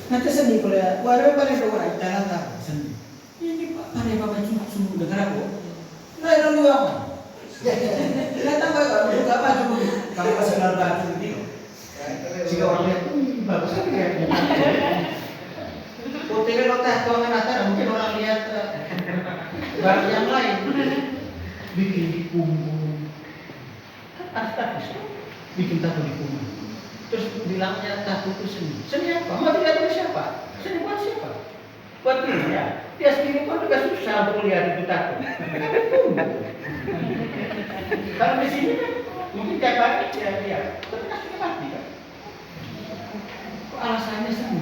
Nanti seni kuliah, walau pada dua orang jalan tak seni. Ini pak pada bapak cuma sungguh dengar aku. Nah itu dua orang. Datang bapak buka apa cuma kamu kasih lalu baju ini. Jika orang lihat, bagus kan ya. Putih lotek tuangan atas, mungkin orang lihat barang yang lain. Bikin di punggung, bikin tato di punggung. Terus bilangnya tato itu seni. Seni apa? Mau dilihat dari siapa? Seni buat siapa? Buat dia. Dia sendiri pun juga susah untuk lihat itu tato. Kalau di sini kan mungkin tiap hari dia lihat. Tapi kan sudah mati kan? Kok alasannya seni?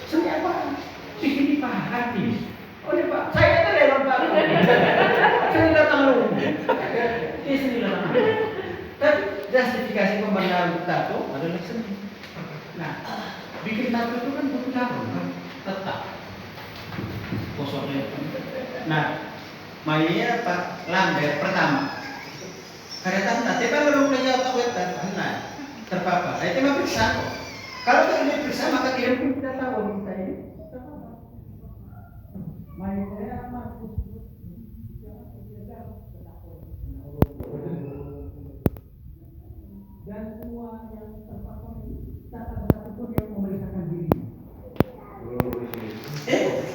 Seni apa? Bikin di hati. Oh ya Pak, saya itu relon Pak. Seni datang lu. Ini seni datang. Tapi justifikasi pembangunan tato adalah seni. Nah, bikin tato itu kan butuh jarum kan, tetap kosongnya. Nah, Maya Pak Lambert pertama. Karena nanti kan belum punya otak wetan, nah terpapar. Nah, itu mah periksa kok. Kalau tidak periksa maka tidak pun tidak tahu kita ini. Maya saya masuk. Dan semua yang terpapar itu tak ada satupun yang memeriksakan dirinya.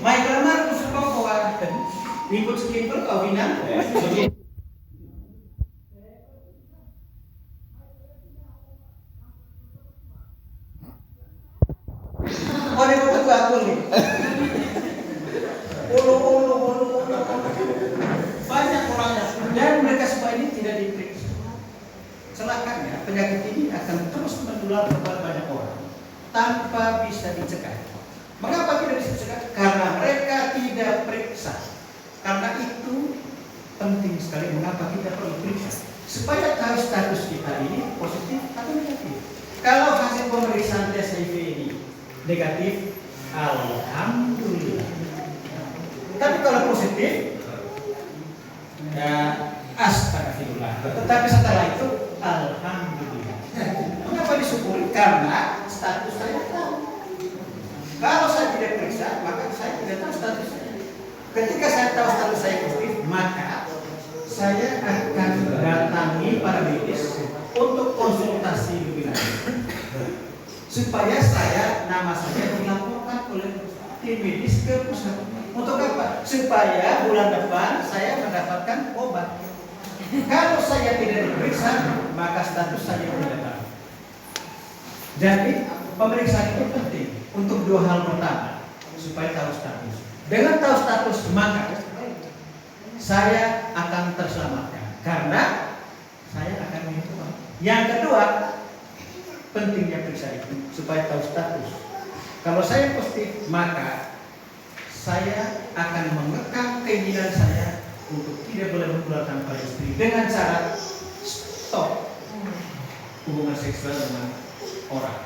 Michael Marcus kau ikut skimpel kau bilang. Oh dia bukan aku nih. Banyak orangnya dan mereka semua ini tidak diperiksa. Celakanya penyakit ini akan terus menular kepada banyak orang tanpa bisa dicegah. Mengapa tidak bisa dicegah? Karena mereka tidak periksa. Karena itu penting sekali mengapa kita perlu periksa supaya tahu status kita ini positif atau negatif. Kalau hasil pemeriksaan tes HIV ini negatif, alhamdulillah. Tapi kalau positif, ya astagfirullah. Tetapi setelah itu alhamdulillah. Mengapa disyukuri? Karena status saya tahu. Kalau saya tidak periksa, maka saya tidak tahu status saya. Ketika saya tahu status saya positif, maka saya akan datangi para medis untuk konsultasi lebih lanjut. Supaya nama saya dilaporkan oleh tim medis ke pusat. Untuk apa? Supaya bulan depan saya mendapatkan obat. Kalau saya tidak diperiksa, maka status saya tidak tahu. Jadi pemeriksaan itu penting untuk dua hal pertama, supaya tahu status. Dengan tahu status, maka saya akan terselamatkan karena saya akan minum. Yang kedua, pentingnya periksa itu supaya tahu status. Kalau saya positif, maka saya akan mengekang keinginan saya untuk tidak boleh menularkan pada istri dengan cara stop hubungan seksual dengan orang.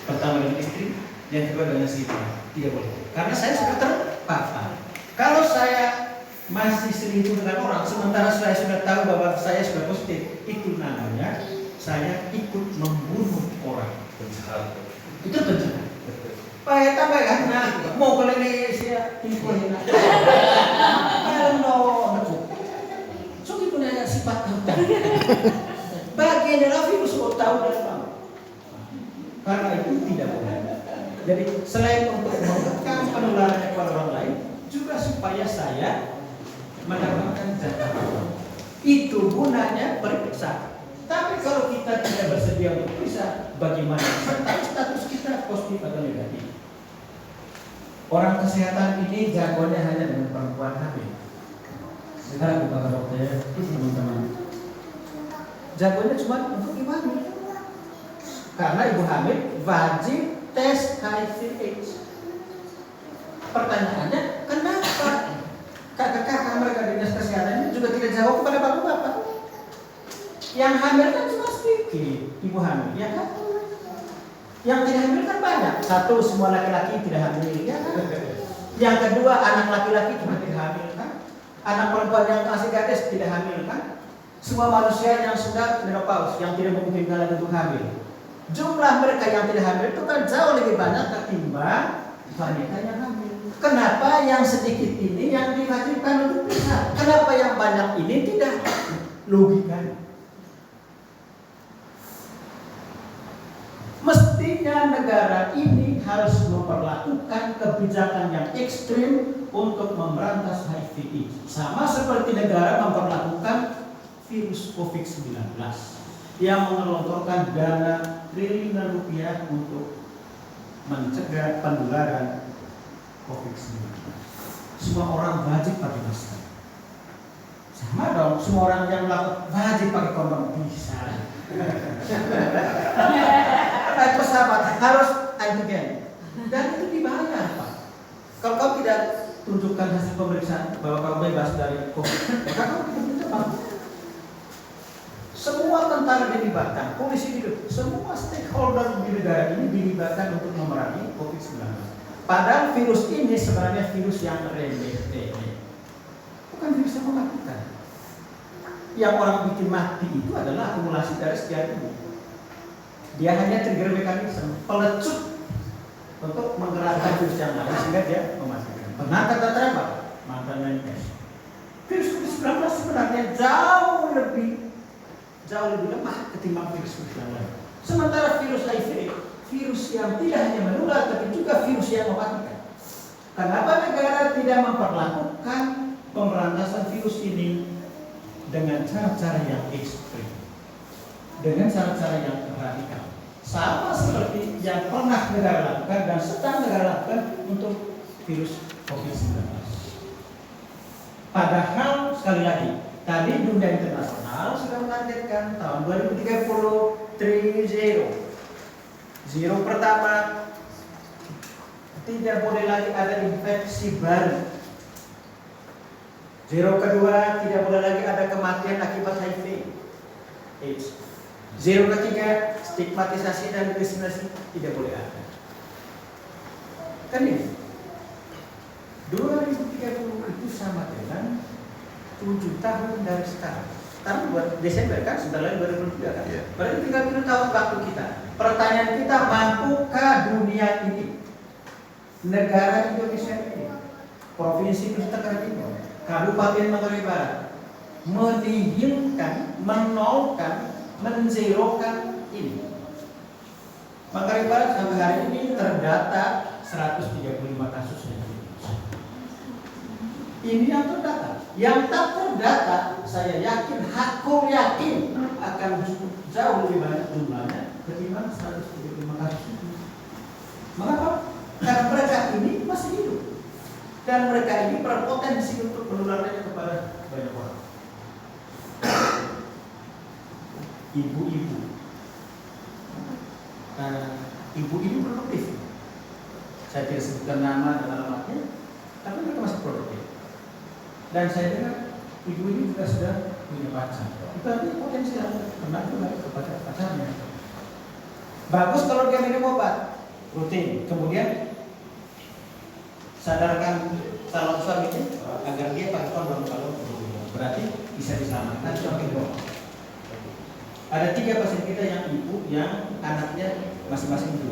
Pertama dengan istri, yang kedua dengan si ibu. Tidak boleh. Karena saya sudah terpapar. Kalau saya masih selingkuh dengan orang, sementara saya sudah tahu bahwa saya sudah positif, itu namanya saya ikut membunuh orang. Penjahat. Itu penjahat. Pak ya tambah kan, nah mau kalau ini saya infoin nak. Kalau no, so kita punya sifat apa? Bagian dari virus tahu dari kamu. Karena itu tidak boleh. Jadi selain untuk mengekang penularan kepada orang lain, juga supaya saya mendapatkan jatah. Itu gunanya periksa. Tapi kalau kita tidak bersedia untuk periksa, bagaimana? Status kita positif atau negatif? Orang kesehatan ini jagonya hanya dengan perempuan hamil. Sekarang bukan dokter, teman-teman. Jagonya cuma untuk ibu hamil. Karena ibu hamil wajib tes HIV/AIDS. Pertanyaannya, kenapa kakak-kakak mereka dinas kesehatan ini juga tidak jawab kepada bapak-bapak? Yang hamil kan cuma sedikit, ibu hamil, ya kan? Yang tidak hamil kan banyak. Satu, semua laki-laki tidak hamil, ya kan? Yang kedua, anak laki-laki juga tidak hamil, kan? Anak perempuan yang masih gadis tidak hamil, kan? Semua manusia yang sudah menopause, yang tidak memungkinkan lagi untuk hamil. Jumlah mereka yang tidak hamil itu kan jauh lebih banyak ketimbang wanita yang hamil. Kenapa yang sedikit ini yang diwajibkan untuk pisah? Kenapa yang banyak ini tidak? Logikanya. Mestinya negara ini harus memperlakukan kebijakan yang ekstrim untuk memberantas HIV/AIDS. Sama seperti negara memperlakukan virus COVID-19 yang mengelontorkan dana triliunan rupiah untuk mencegah penularan COVID-19. Semua orang wajib pakai masker. Sama dong, semua orang yang melakukan wajib pakai kondom bisa. Pesawat harus antigen dan itu dibayar, Pak. Kalau kau tidak tunjukkan hasil pemeriksaan bahwa kau bebas dari COVID, maka kau tidak bisa masuk. Semua tentara dilibatkan, polisi hidup, semua stakeholder di negara ini dilibatkan untuk memerangi COVID-19. Padahal virus ini sebenarnya virus yang remeh, bukan virus yang mematikan. Yang orang bikin mati itu adalah akumulasi dari sekian ini. Dia hanya trigger mekanisme, pelecut untuk menggerakkan virus yang lain sehingga dia mematikan. Pernah kata Trump, mantan Menkes, virus COVID-19 sebenarnya jauh lebih lemah ketimbang virus yang lain. Sementara virus HIV, virus yang tidak hanya menular tapi juga virus yang mematikan. Kenapa negara tidak memperlakukan pemberantasan virus ini dengan cara-cara yang ekstrim, dengan cara-cara yang radikal, sama seperti yang pernah negara lakukan dan sedang negara lakukan untuk virus COVID-19. Padahal sekali lagi, tadi dunia internasional sudah menargetkan tahun 2030 zero pertama, tidak boleh lagi ada infeksi baru. Zero kedua, tidak boleh lagi ada kematian akibat HIV/AIDS. Zero ketiga, stigmatisasi dan diskriminasi tidak boleh ada. Kan ini 2030 itu sama dengan 7 tahun dari sekarang. Karena buat Desember kan, sebentar lagi 2023 kan. Yeah. Berarti tinggal 7 tahun waktu kita. Pertanyaan kita, mampukah dunia ini, negara Indonesia ini, Provinsi Nusa Tenggara Timur, Kabupaten Manggarai Barat, menihilkan, menolkan, menzerokan ini? Manggarai Barat sampai hari ini terdata 135 kasus yang ini yang terdata. Yang tak terdata, saya yakin, hakul yakin akan jauh lebih banyak jumlahnya ketimbang 135 kasus ini. Mengapa? Karena mereka ini masih hidup dan mereka ini berpotensi untuk menularnya kepada banyak orang. Ibu-ibu, ibu ini produktif. Saya tidak sebutkan nama dan alamatnya, tapi mereka masih produktif. Dan saya dengar ibu ini juga sudah punya pacar. Itu artinya potensi kena kepada pacarnya. Bagus kalau dia minum obat rutin, kemudian sadarkan calon suaminya agar dia pakai kondom kalau berarti bisa diselamatkan suami dong. Ada 3 pasien kita yang ibu yang anaknya masing-masing 2.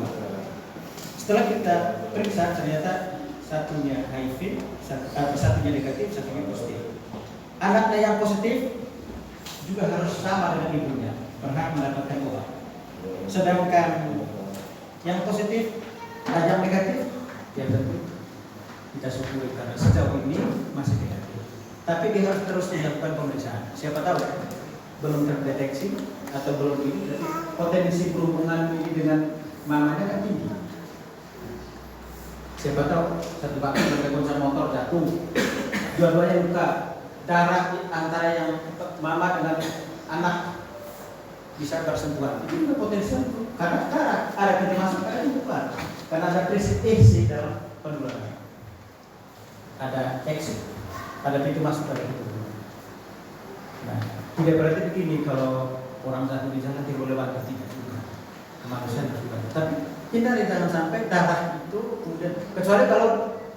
Setelah kita periksa ternyata satunya HIV, satunya negatif, satunya positif. Anaknya yang positif juga harus sama dengan ibunya, berhak mendapatkan obat. Sedangkan yang positif, yang negatif, ya tentu kita syukuri karena sejauh ini masih negatif. Tapi dia harus terus dilakukan pemeriksaan. Siapa tahu belum terdeteksi atau belum ini, jadi potensi perhubungan ini dengan mamanya kan tinggi. Siapa tahu satu bakal berkonser motor jatuh, dua-duanya luka, darah antara yang mama dengan anak bisa bersentuhan. Itu juga potensial karena darah ada pintu masuk, ada pintu keluar. Karena ada prinsip EC dalam penularan. Ada exit, ada pintu masuk, ada pintu keluar. Nah, tidak berarti begini kalau orang jatuh di jalan tidak boleh lewat, tidak juga. Kemanusiaan juga. Tapi hindari jangan sampai darah itu kemudian, kecuali kalau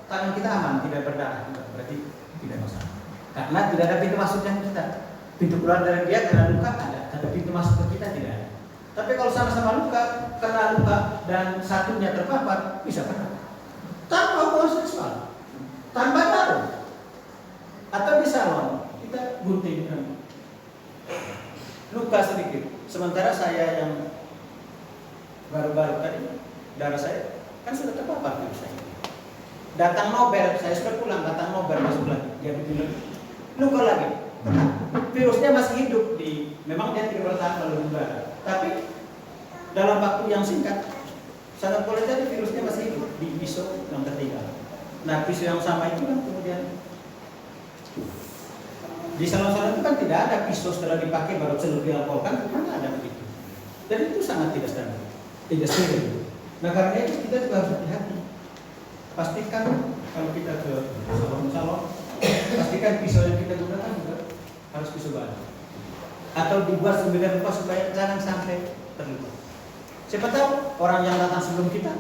tangan kita aman, tidak berdarah, berarti tidak masalah. Karena tidak ada pintu masuk yang kita, pintu keluar dari dia karena luka ada, tapi pintu masuk ke kita tidak ada. Tapi kalau sama-sama luka, kena luka dan satunya terpapar, bisa kena. Tanpa hubungan seksual, tanpa taruh, atau di salon kita gunting luka sedikit. Sementara saya yang baru-baru tadi darah saya kan sudah terpapar virus saya. Datang Nobel, saya sudah pulang, datang Nobel masuk lagi, dia bikin luka lagi. Virusnya masih hidup memang dia tidak bertahan melalui udara, tapi dalam waktu yang singkat sangat boleh jadi virusnya masih hidup di pisau yang tertinggal. Nah, pisau yang sama itu kan kemudian di salon-salon itu kan tidak ada pisau setelah dipakai baru celup di alkohol, kan mana ada begitu. Dan itu sangat tidak standar, tidak steril. Nah, karena itu kita juga harus hati-hati. Pastikan kalau kita ke salon-salon, pastikan pisau yang kita gunakan juga harus pisau baru, atau dibuat sedemikian rupa supaya jangan sampai terluka. Siapa tahu orang yang datang sebelum kita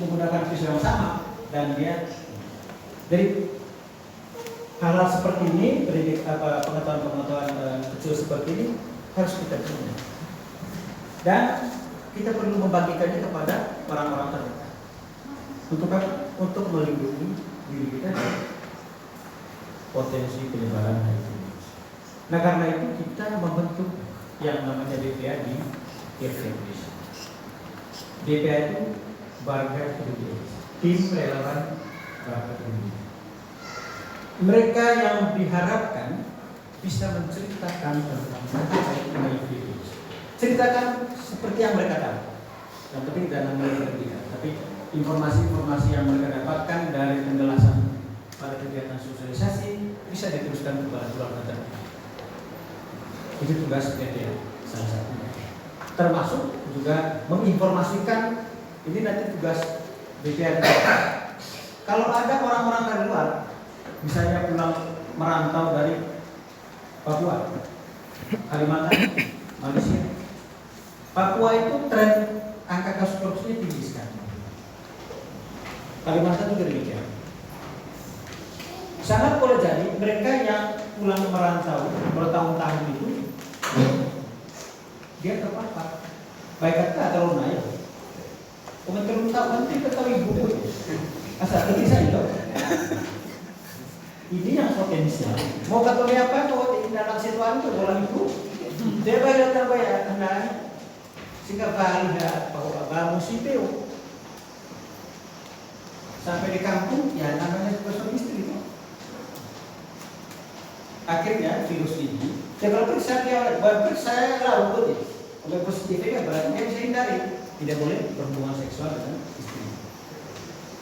menggunakan pisau yang sama dan dia dari hal-hal seperti ini, pengetahuan-pengetahuan kecil seperti ini harus kita punya. Dan kita perlu membagikannya kepada orang-orang terdekat. Untuk apa? Untuk melindungi diri kita dari potensi penyebaran HIV. Nah, karena itu kita membentuk yang namanya DPA di Indonesia. DPA itu Barga Indonesia, tim relawan Barga Indonesia. Mereka yang diharapkan bisa menceritakan tentang HIV. Ceritakan seperti yang mereka tahu. Yang penting jangan mereka, tapi informasi-informasi yang mereka dapatkan dari penjelasan pada kegiatan sosialisasi bisa diteruskan kepada keluarga terdekat. Itu tugas DPA salah satunya. Termasuk juga menginformasikan, ini nanti tugas DPA. Kalau ada orang-orang dari luar, misalnya pulang merantau dari Papua, Kalimantan, Malaysia, Papua itu tren angka kasus korupsinya tinggi sekali. Kalimantan juga demikian. Sangat boleh jadi mereka yang pulang merantau bertahun-tahun itu dia terpapar. Baik kata atau naik. Komentar tahu nanti ketahui ibu asal ini saya ini yang potensial. Mau katakan apa? Kalau di dalam situasi itu bola itu dia bayar terbayar karena sehingga valida bahwa musibah sampai di kampung ya namanya juga suami istri itu. Akhirnya virus ini kalau periksa dia saya lalu betul kalau positifnya berarti dia bisa hindari, tidak boleh berhubungan seksual dengan istri.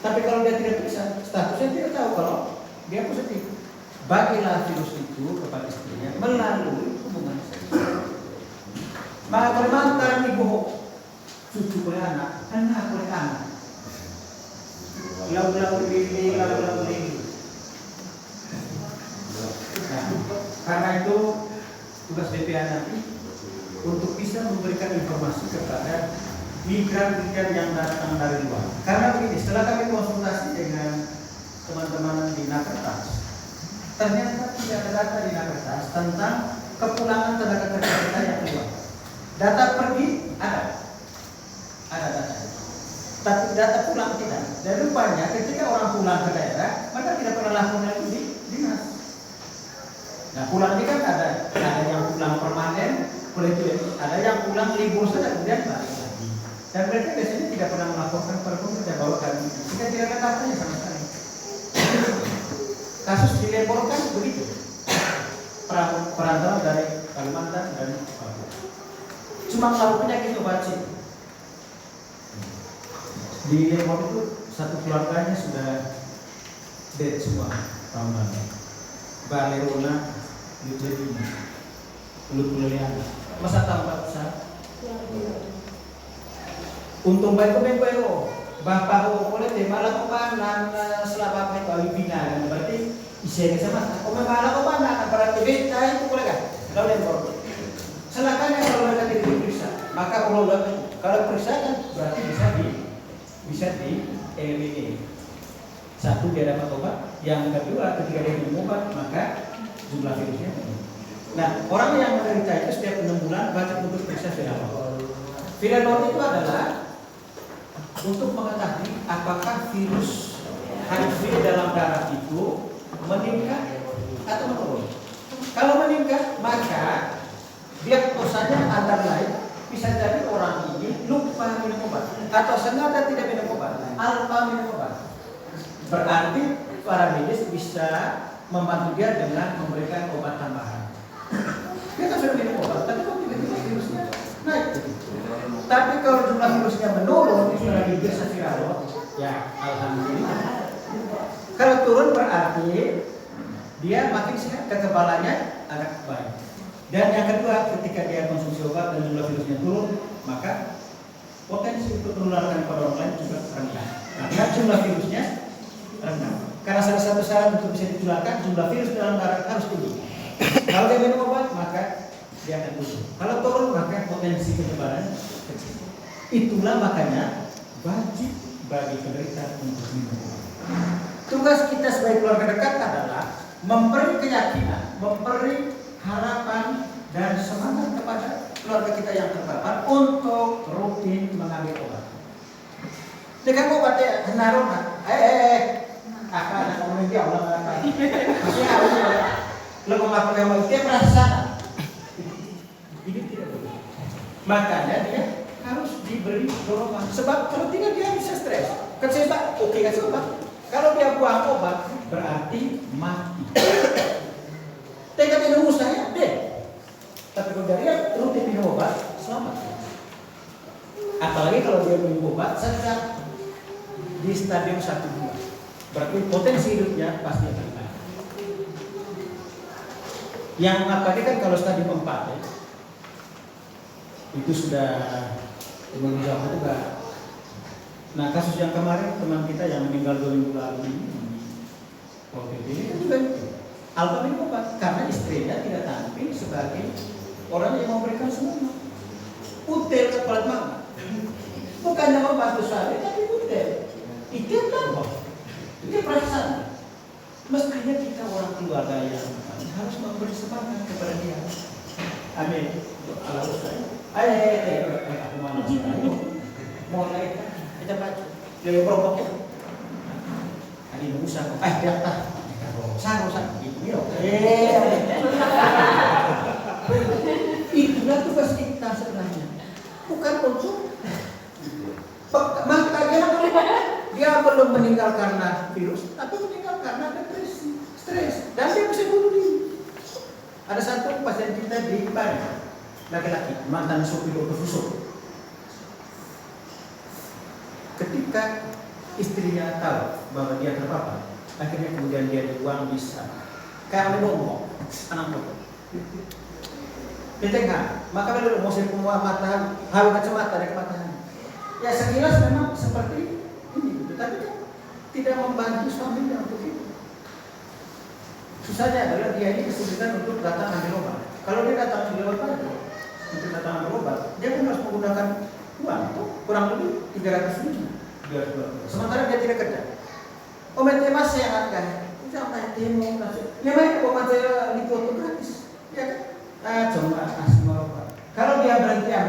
Tapi kalau dia tidak periksa, statusnya tidak tahu kalau dia positif, bagilah virus itu kepada istrinya melalui hubungan seksual. Maka Kalimantan ibu cucu oleh anak oleh anak. Lalu ini. Nah, karena itu tugas DPA nanti untuk bisa memberikan informasi kepada migran-migran yang datang dari luar. Karena begini, setelah kami konsultasi dengan teman-teman di Nakertas, ternyata tidak ada data di Nakertas tentang kepulangan tenaga kerja kita yang keluar. Data pergi ada data. Tapi data pulang tidak. Dan rupanya ketika orang pulang ke daerah, maka tidak pernah lakukan lagi di dinas. Nah, pulang ini kan ada yang pulang permanen, ada yang pulang libur saja kemudian balik lagi. Dan mereka biasanya tidak pernah melaporkan pada pemerintah bahwa kami jika tidak ada datanya sama sekali. Kasus dilaporkan begitu. Perantauan dari Kalimantan dan Papua. Cuma kalau penyakit wajib. Di Lemon itu satu keluarganya sudah dead semua tahun lalu. Balerona, leukemia, leukemia. Masa tambah besar? Untung baik ko bapak ko boleh deh malah ko panan selama itu alibina berarti isinya sama. Kau malah ko panan berarti beda itu boleh kan? Kalau Lemon. Celakanya kalau mereka tidak diperiksa, maka kalau periksa kan berarti bisa di satu dia dapat obat, yang kedua ketika dia minum obat maka jumlah virusnya. Nah, orang yang menderita itu setiap 6 bulan wajib untuk periksa sudah. Viral load itu adalah untuk mengetahui apakah virus HIV dalam darah itu meningkat atau menurun. Kalau meningkat, maka diagnosanya antara lain bisa jadi orang ini lupa minum obat atau sengaja tidak minum obat, alpa minum obat. Berarti para medis bisa membantu dia dengan memberikan obat tambahan. Dia kan sudah minum obat, tapi kok tiba-tiba virusnya naik. Tapi kalau jumlah virusnya menurun, sudah dibiasa viral, ya alhamdulillah. Kalau turun berarti dia makin sehat, kekebalannya agak baik. Dan yang kedua, ketika dia konsumsi obat dan jumlah virusnya turun, maka potensi untuk menularkan pada orang lain juga rendah. Karena jumlah virusnya rendah. Karena salah satu syarat untuk bisa ditularkan, jumlah virus dalam darah harus tinggi. Kalau dia minum obat, maka dia akan turun. Kalau turun, maka potensi penyebaran kecil. Itulah makanya wajib bagi penderita untuk minum obat. Tugas kita sebagai keluarga dekat adalah memberi keyakinan, memberi harapan dan semangat kepada keluarga kita yang terpapar untuk rutin mengambil obat. Dengan obat ya, naruh, akan ngomong dia ulang lagi. Masih harus lo memakai obat dia merasa ini tidak boleh. Makanya dia harus diberi dorongan. Sebab kalau tidak dia bisa stres. Kan saya pak, oke kasih obat. Kalau dia buang obat berarti mati. Tega minum saya deh. Tapi kalau dia rutin minum obat selamat. Apalagi kalau dia minum obat sejak di stadium 1-2. Berarti potensi hidupnya pasti akan naik. Yang apalagi kan kalau stadium 4 ya, itu sudah menjauh juga. Nah kasus yang kemarin teman kita yang meninggal 2 minggu lalu ini COVID ini juga itu alpa minum obat karena istrinya tidak tampil sebagai orang yang memberikan semangat. Utel kepala mama, bukannya membantu saya tapi utel. Itu apa? Itu perasaan. Mestinya kita orang keluarga yang harus memberi semangat kepada dia. Amin. Kalau saya, aku mana? Mulai kita baca. Dia berobok ya. Ini usah. Dia tak. Usah gitu. Itulah tugas kita sebenarnya. Bukan untuk makanya dia belum meninggal karena virus, tapi meninggal karena depresi, stres, dan dia bisa bunuh diri. Ada satu pasien kita di Bali, laki-laki, mantan sopir autobus. Ketika istrinya tahu bahwa dia terpapar, akhirnya kemudian dia dibuang di sana. Karena ngomong, anak foto. Di tengah, maka lalu mau semua mata, halu kacamata dari matanya. Ya sekilas memang seperti ini, gitu. Tapi kan tidak membantu suaminya untuk itu. Susahnya adalah dia ini kesulitan untuk datang ambil obat. Kalau dia datang ambil obat, untuk datang ambil obat, dia pun harus menggunakan uang itu kurang lebih 300.000. Sementara dia tidak kerja. Ometnya masih yang akan, itu apa yang dia mau kasih? Dia main obat saya di foto gratis, ya kan? Coba kasih obat. Kalau dia berhenti ambil